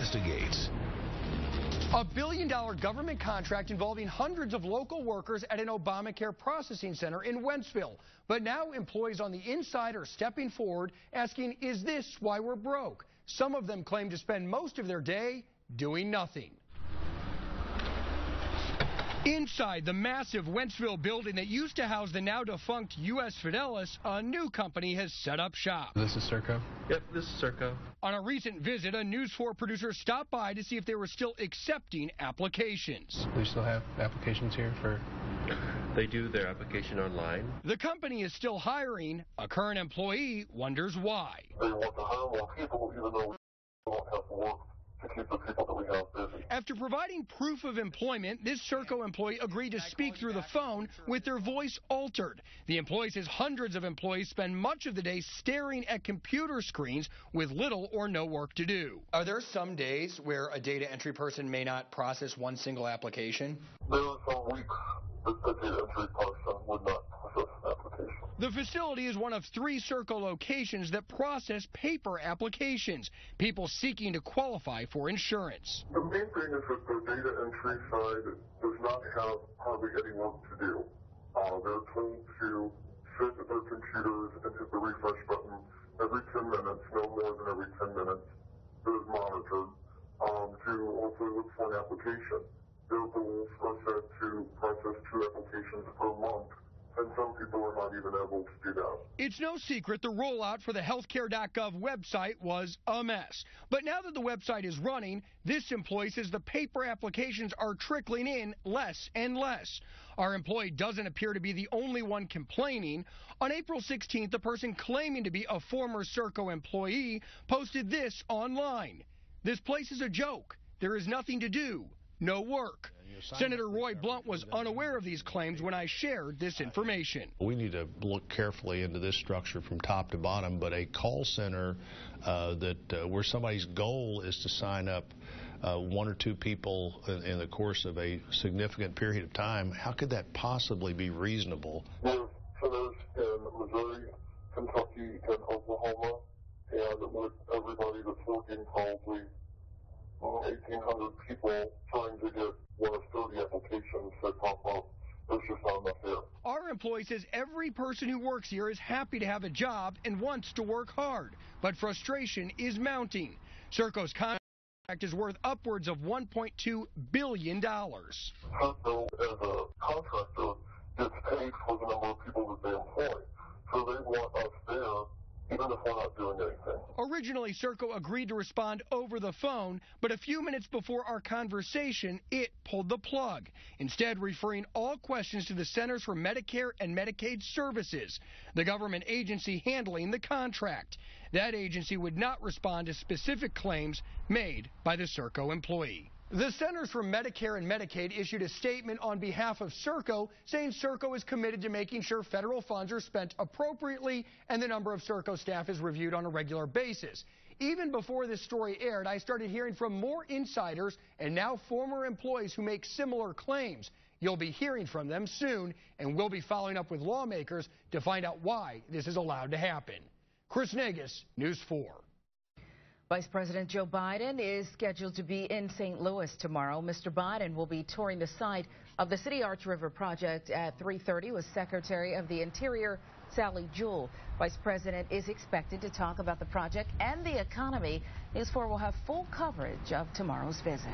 investigates. A billion-dollar government contract involving hundreds of local workers at an ObamaCare processing center in Wentzville. But now employees on the inside are stepping forward asking, is this why we're broke? Some of them claim to spend most of their day doing nothing. Inside the massive Wentzville building that used to house the now-defunct U.S. Fidelis, a new company has set up shop. This is Serco? Yep, this is Serco. On a recent visit, a News 4 producer stopped by to see if they were still accepting applications. Do you still have applications here for? They do their application online. The company is still hiring. A current employee wonders why. They want to hire more people even though we don't have work to keep the people that we have busy. After providing proof of employment, this Serco employee agreed to speak through the phone with their voice altered. The employee says hundreds of employees spend much of the day staring at computer screens with little or no work to do. Are there some days where a data entry person may not process one single application? There are some weeks that the data entry person would not process an application. The facility is one of 3 Serco locations that process paper applications, people seeking to qualify for insurance. The main thing is that the data entry side does not have hardly any work to do. They're told to sit at their computers and hit the refresh button every 10 minutes, no more than every 10 minutes. They're monitored to also look for an application. Their goals are set to process 2 applications per month. And some people are not even able to do that. It's no secret the rollout for the healthcare.gov website was a mess. But now that the website is running, this employee says the paper applications are trickling in less and less. Our employee doesn't appear to be the only one complaining. On April 16th, the person claiming to be a former Serco employee posted this online. This place is a joke. There is nothing to do. No work. Senator Roy Blunt was unaware of these claims when I shared this information. We need to look carefully into this structure from top to bottom, but a call center where somebody's goal is to sign up 1 or 2 people in the course of a significant period of time, how could that possibly be reasonable? There's centers in Missouri, Kentucky, and Oklahoma, and with everybody that's working probably 1,800 people trying to get one of 30 applications that pop up. There's just not enough there. Our employee says every person who works here is happy to have a job and wants to work hard, but frustration is mounting. Serco's contract is worth upwards of $1.2 billion. Serco, as a contractor, gets paid for the number of people that they employ. So they want us there, even if we're not doing anything. Originally, Serco agreed to respond over the phone, but a few minutes before our conversation, it pulled the plug, instead referring all questions to the Centers for Medicare and Medicaid Services, the government agency handling the contract. That agency would not respond to specific claims made by the Serco employee. The Centers for Medicare and Medicaid issued a statement on behalf of Serco saying Serco is committed to making sure federal funds are spent appropriately and the number of Serco staff is reviewed on a regular basis. Even before this story aired, I started hearing from more insiders and now former employees who make similar claims. You'll be hearing from them soon, and we'll be following up with lawmakers to find out why this is allowed to happen. Chris Nagus, News 4. Vice President Joe Biden is scheduled to be in St. Louis tomorrow. Mr. Biden will be touring the site of the City Arch River project at 3:30 with Secretary of the Interior Sally Jewell. Vice President is expected to talk about the project and the economy. News 4 will have full coverage of tomorrow's visit.